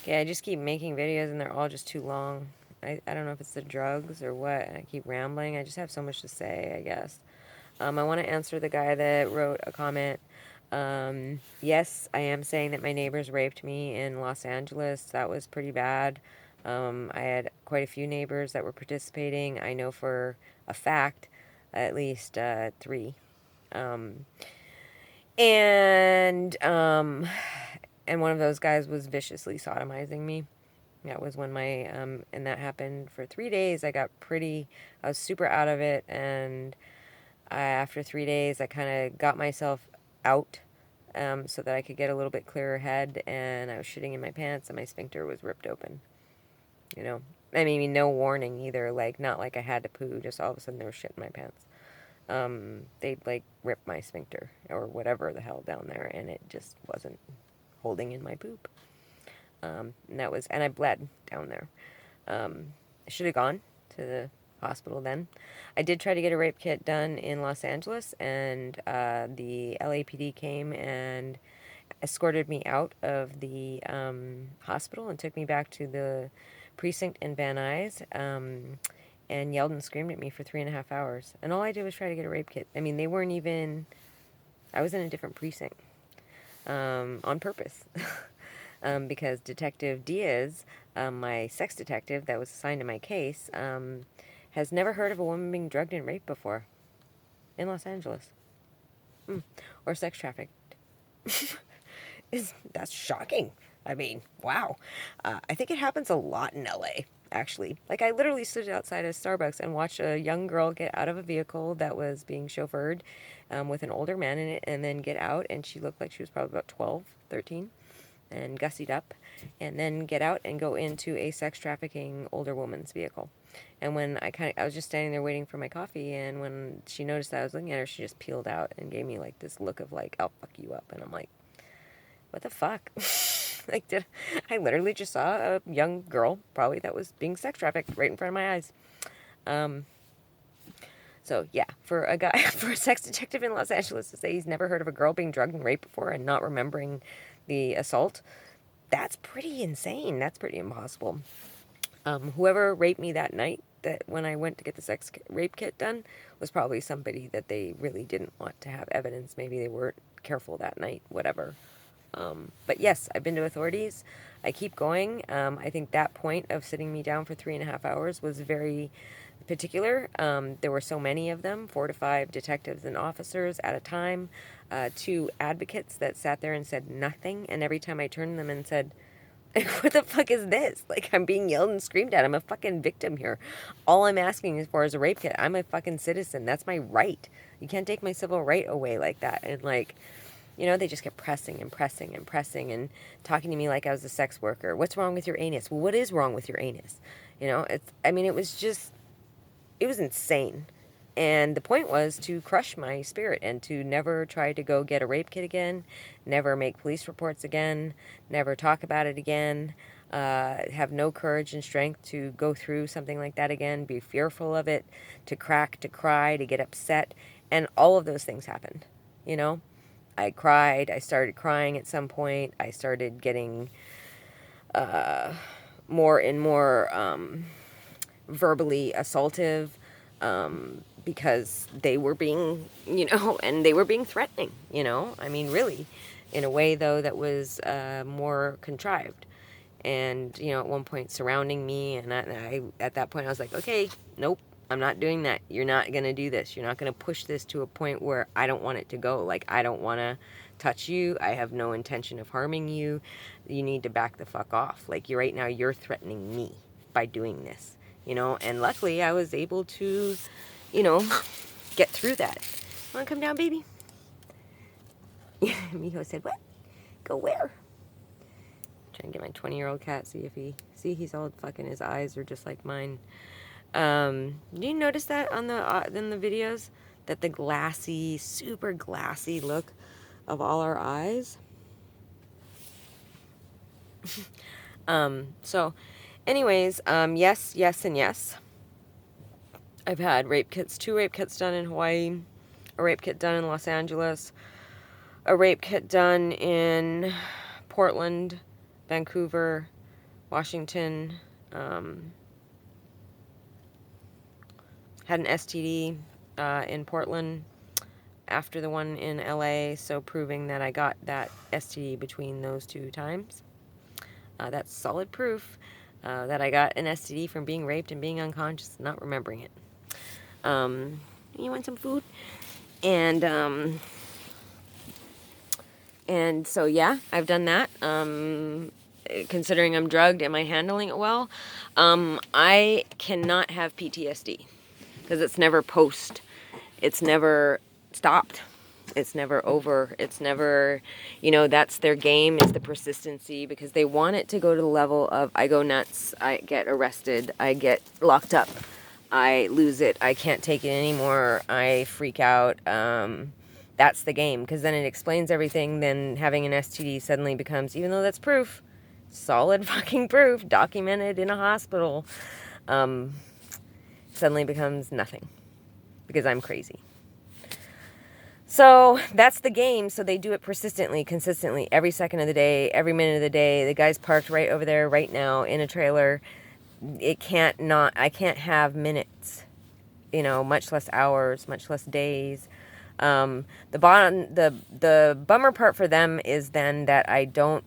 Okay, I just keep making videos and they're all just too long. I don't know if it's the drugs or what. I keep rambling. I just have so much to say, I guess. I want to answer the guy that wrote a comment. Yes, I am saying that my neighbors raped me in Los Angeles. That was pretty bad. I had quite a few neighbors that were participating. I know for a fact at least three. Um, and um, and one of those guys was viciously sodomizing me. That was when and that happened for 3 days. I was super out of it, and after 3 days, I kind of got myself out so that I could get a little bit clearer head, and I was shitting in my pants, and my sphincter was ripped open. You know, I mean, no warning either. Like, not like I had to poo. Just all of a sudden, there was shit in my pants. They'd like rip my sphincter or whatever the hell down there, and it just wasn't holding in my poop. And I bled down there. I should have gone to the hospital then. I did try to get a rape kit done in Los Angeles, and the LAPD came and escorted me out of the hospital and took me back to the precinct in Van Nuys, and yelled and screamed at me for 3.5 hours. And all I did was try to get a rape kit. I mean, they weren't even. I was in a different precinct on purpose. Because Detective Diaz, my sex detective that was assigned to my case, has never heard of a woman being drugged and raped before in Los Angeles. Or sex trafficked. That's shocking. I mean, wow. I think it happens a lot in LA, actually. Like, I literally stood outside a Starbucks and watched a young girl get out of a vehicle that was being chauffeured with an older man in it, and then get out, and she looked like she was probably about 12, 13, and gussied up, and then get out and go into a sex trafficking older woman's vehicle. And when I was just standing there waiting for my coffee, and when she noticed that I was looking at her, she just peeled out and gave me like this look of like, I'll fuck you up. And I'm like, what the fuck? Like, I literally just saw a young girl, probably, that was being sex trafficked right in front of my eyes. Um, so yeah, for a guy, for a sex detective in Los Angeles to say he's never heard of a girl being drugged and raped before and not remembering the assault, that's pretty insane. That's pretty impossible. Whoever raped me that night, that when I went to get the sex rape kit done, was probably somebody that they really didn't want to have evidence. Maybe they weren't careful that night, whatever. But yes, I've been to authorities. I keep going. I think that point of sitting me down for 3.5 hours was very particular. There were so many of them, 4 to 5 detectives and officers at a time, 2 advocates that sat there and said nothing. And every time I turned them and said, what the fuck is this? Like, I'm being yelled and screamed at. I'm a fucking victim here. All I'm asking for is a rape kit. I'm a fucking citizen. That's my right. You can't take my civil right away like that. And like, they just kept pressing and pressing and pressing and talking to me like I was a sex worker. What's wrong with your anus? Well, what is wrong with your anus? It was insane. And the point was to crush my spirit and to never try to go get a rape kit again, never make police reports again, never talk about it again, have no courage and strength to go through something like that again, be fearful of it, to crack, to cry, to get upset. And all of those things happened, you know? I cried. I started crying at some point. I started getting more and more verbally assaultive because they were being, and they were being threatening, I mean, really, in a way, though, that was more contrived. And, at one point surrounding me. And at that point, I was like, okay, nope, I'm not doing that. You're not going to do this. You're not going to push this to a point where I don't want it to go. Like, I don't want to touch you. I have no intention of harming you. You need to back the fuck off. Like, right now, you're threatening me by doing this, And luckily, I was able to, you know, get through that. Want to come down, baby? Miho said, what? Go where? Trying to get my 20-year-old cat, he's all fucking, his eyes are just like mine. Do you notice that on in the videos, that the glassy, super glassy look of all our eyes? So anyways, yes, yes, and yes. I've had 2 rape kits done in Hawaii, a rape kit done in Los Angeles, a rape kit done in Portland, Vancouver, Washington. Had an STD in Portland after the one in LA, so proving that I got that STD between those 2 times. That's solid proof that I got an STD from being raped and being unconscious, not remembering it. You want some food? And so, yeah, I've done that. Considering I'm drugged, am I handling it well? I cannot have PTSD because it's never post. It's never stopped. It's never over. It's never, that's their game, is the persistency, because they want it to go to the level of I go nuts, I get arrested, I get locked up, I lose it, I can't take it anymore, I freak out. That's the game, because then it explains everything. Then having an STD suddenly becomes, even though that's proof, solid fucking proof, documented in a hospital, suddenly becomes nothing because I'm crazy. So that's the game. So they do it persistently, consistently, every second of the day, every minute of the day. The guy's parked right over there right now in a trailer. I can't have minutes, much less hours, much less days. The bummer part for them is then that I don't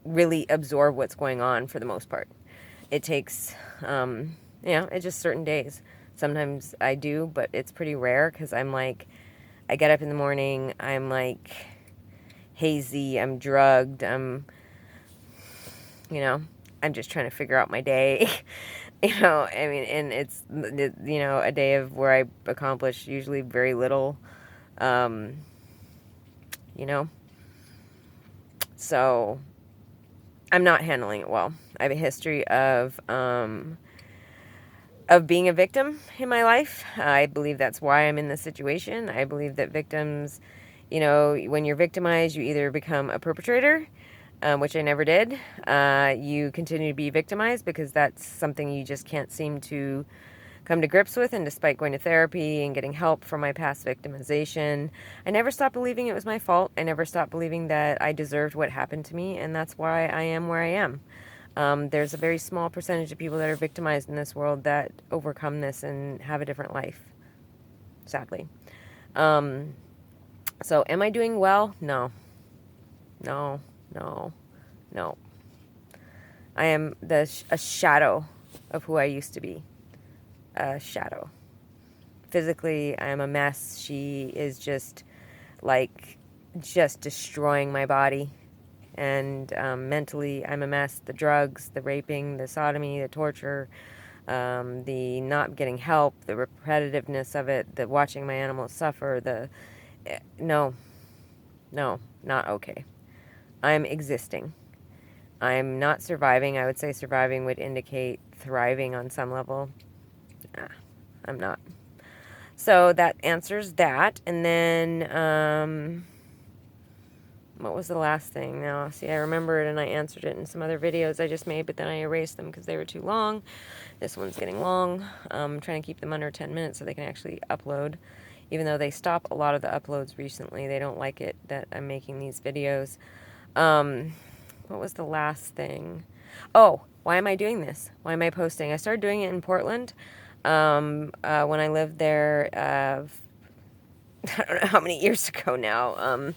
really absorb what's going on for the most part. It takes, it's just certain days. Sometimes I do, but it's pretty rare because I'm like, I get up in the morning, I'm like hazy, I'm drugged, I'm just trying to figure out my day. And it's, a day of where I accomplish usually very little, so I'm not handling it well. I have a history of being a victim in my life. I believe that's why I'm in this situation. I believe that victims, when you're victimized, you either become a perpetrator, which I never did. You continue to be victimized because that's something you just can't seem to come to grips with. And despite going to therapy and getting help from my past victimization, I never stopped believing it was my fault. I never stopped believing that I deserved what happened to me, and that's why I am where I am. There's a very small percentage of people that are victimized in this world that overcome this and have a different life, sadly. So am I doing well? No. I am a shadow of who I used to be. A shadow. Physically, I am a mess. She is just destroying my body. And mentally, I'm a mess. The drugs, the raping, the sodomy, the torture, the not getting help, the repetitiveness of it, the watching my animals suffer, no, not okay. I'm existing. I'm not surviving. I would say surviving would indicate thriving on some level. I'm not. So that answers that. And then, what was the last thing? Now, see, I remember it and I answered it in some other videos I just made, but then I erased them because they were too long. This one's getting long. I'm trying to keep them under 10 minutes so they can actually upload. Even though they stop a lot of the uploads recently, they don't like it that I'm making these videos. What was the last thing? Oh, why am I doing this? Why am I posting? I started doing it in Portland when I lived there, I don't know how many years ago now.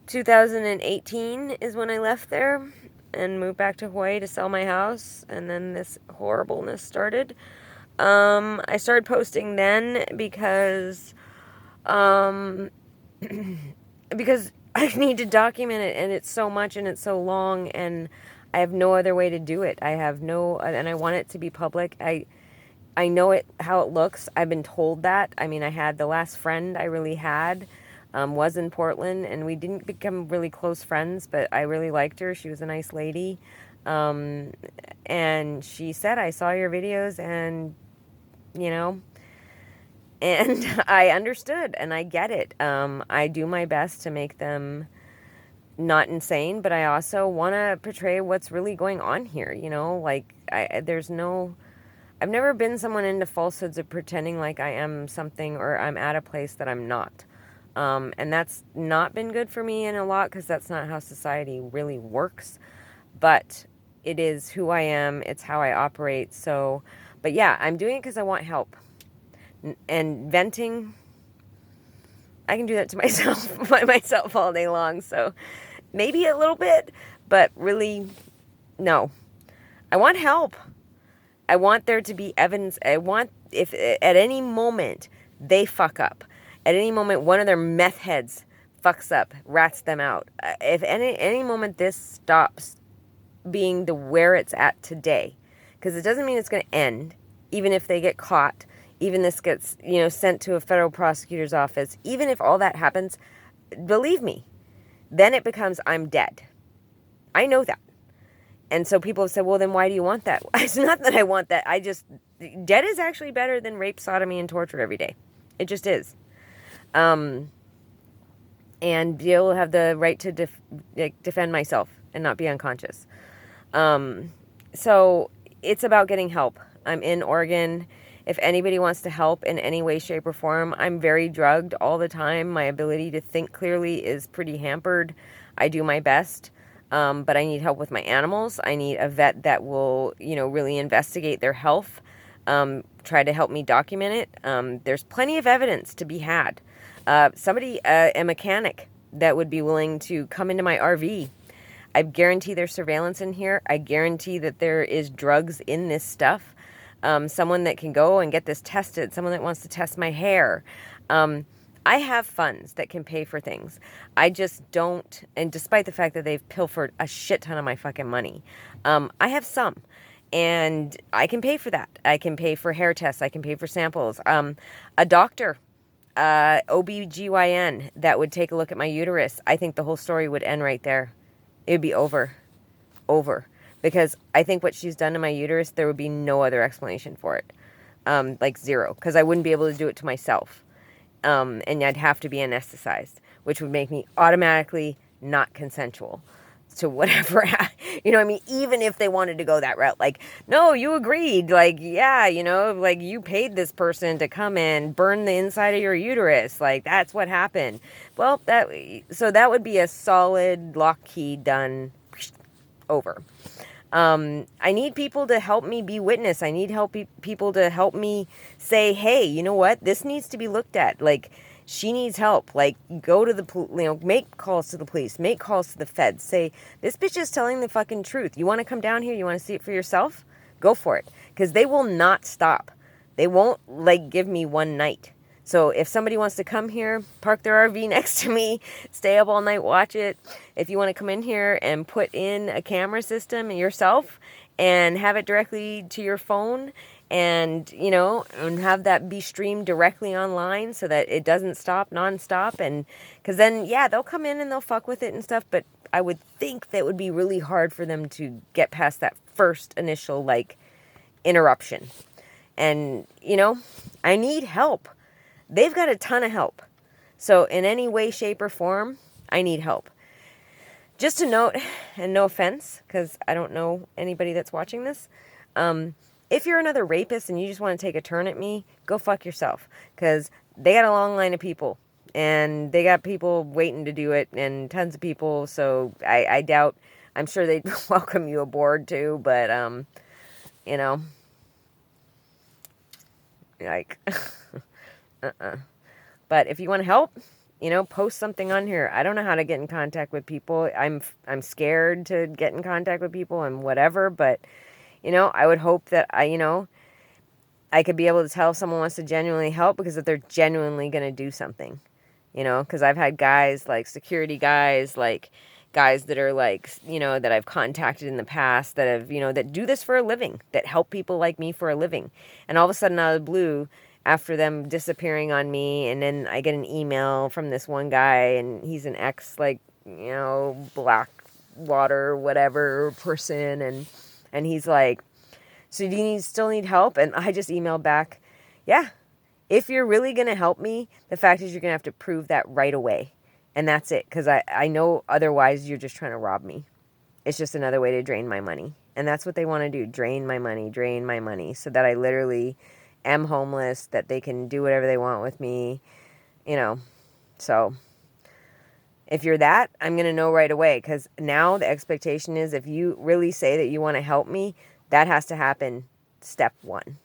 2018 is when I left there and moved back to Hawaii to sell my house, and then this horribleness started. I started posting then because because I need to document it, and it's so much and it's so long, and I have no other way to do it. And I want it to be public. I know how it looks. I've been told that. I mean, I had the last friend I really had was in Portland, and we didn't become really close friends, but I really liked her. She was a nice lady. And she said, I saw your videos and I understood, and I get it. I do my best to make them not insane, but I also want to portray what's really going on here. I've never been someone into falsehoods of pretending like I am something or I'm at a place that I'm not. And that's not been good for me in a lot because that's not how society really works. But, It is who I am. It's how I operate. So, but yeah, I'm doing it because I want help. And venting, I can do that to myself by myself all day long. So maybe a little bit, but really, no. I want help. I want there to be evidence. I want, if at any moment they fuck up, at any moment one of their meth heads fucks up, rats them out, if any moment this stops being the where it's at today, because it doesn't mean it's going to end, even if they get caught, even this gets, sent to a federal prosecutor's office, even if all that happens, believe me, then it becomes I'm dead. I know that. And so people have said, well, then why do you want that? It's not that I want that. Dead is actually better than rape, sodomy, and torture every day. It just is. And be able to have the right to defend myself and not be unconscious. So it's about getting help. I'm in Oregon. If anybody wants to help in any way, shape, or form, I'm very drugged all the time. My ability to think clearly is pretty hampered. I do my best. But I need help with my animals. I need a vet that will, really investigate their health, try to help me document it. There's plenty of evidence to be had. A mechanic that would be willing to come into my RV. I guarantee there's surveillance in here. I guarantee that there is drugs in this stuff. Someone that can go and get this tested. Someone that wants to test my hair. I have funds that can pay for things. I just don't, and despite the fact that they've pilfered a shit ton of my fucking money, I have some, and I can pay for that. I can pay for hair tests. I can pay for samples. A doctor, OBGYN, that would take a look at my uterus. I think the whole story would end right there. It would be over. Because I think what she's done to my uterus, there would be no other explanation for it. Like zero, because I wouldn't be able to do it to myself. And I'd have to be anesthetized, which would make me automatically not consensual to whatever, even if they wanted to go that route, like, no, you agreed, like, yeah, like you paid this person to come and burn the inside of your uterus, like that's what happened. Well, that would be a solid lock key done, over. I need people to help me be witness. I need people to help me say, hey, you know what? This needs to be looked at. Like, she needs help. Like, go to the make calls to the police, make calls to the feds. Say, this bitch is telling the fucking truth. You want to come down here? You want to see it for yourself? Go for it. Because they will not stop. They won't, give me one night. So if somebody wants to come here, park their RV next to me, stay up all night, watch it. If you want to come in here and put in a camera system yourself and have it directly to your phone and, and have that be streamed directly online so that it doesn't stop nonstop. And because then, yeah, they'll come in and they'll fuck with it and stuff. But I would think that would be really hard for them to get past that first initial, interruption. And, I need help. They've got a ton of help. So in any way, shape, or form, I need help. Just a note, and no offense, because I don't know anybody that's watching this. If you're another rapist and you just want to take a turn at me, go fuck yourself. Because they got a long line of people. And they got people waiting to do it, and tons of people. So I doubt, I'm sure they'd welcome you aboard too. But, But if you want to help, post something on here. I don't know how to get in contact with people. I'm scared to get in contact with people and whatever, but I would hope that I could be able to tell if someone wants to genuinely help, because if they're genuinely going to do something, because I've had guys, like security guys, like guys that are that I've contacted in the past that have, that do this for a living, that help people like me for a living. And all of a sudden out of the blue, after them disappearing on me, and then I get an email from this one guy, and he's an ex, Blackwater, whatever person, and he's like, so do you still need help? And I just emailed back, yeah, if you're really going to help me, the fact is you're going to have to prove that right away. And that's it, because I know otherwise you're just trying to rob me. It's just another way to drain my money. And that's what they want to do, drain my money, so that I literally am homeless, that they can do whatever they want with me, so If you're that, I'm going to know right away, because now the expectation is if you really say that you want to help me, that has to happen step one.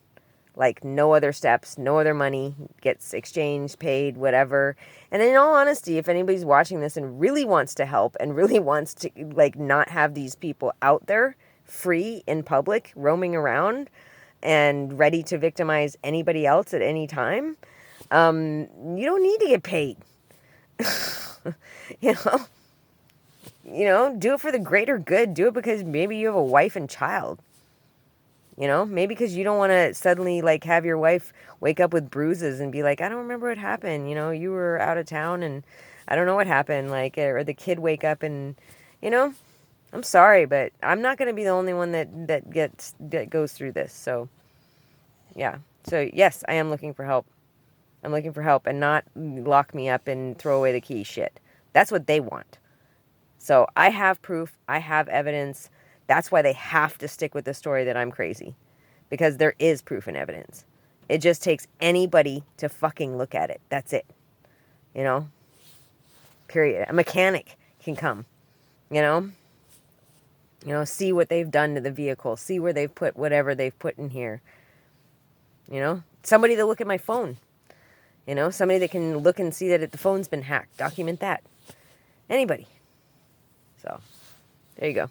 Like no other steps, no other money gets exchanged, paid, whatever. And in all honesty, if anybody's watching this and really wants to help and really wants to like not have these people out there free in public, roaming around and ready to victimize anybody else at any time, you don't need to get paid. you know, do it for the greater good. Do it because maybe you have a wife and child. Maybe because you don't want to suddenly like have your wife wake up with bruises and be like, I don't remember what happened. You were out of town and I don't know what happened. Like, or the kid wake up and, I'm sorry, but I'm not going to be the only one that goes through this. So, yeah. So, yes, I am looking for help. I'm looking for help, and not lock me up and throw away the key shit. That's what they want. So I have proof. I have evidence. That's why they have to stick with the story that I'm crazy, because there is proof and evidence. It just takes anybody to fucking look at it. That's it. Period. A mechanic can come, see what they've done to the vehicle, see where they've put whatever they've put in here. Somebody to look at my phone. Somebody that can look and see that the phone's been hacked. Document that. Anybody. So, there you go.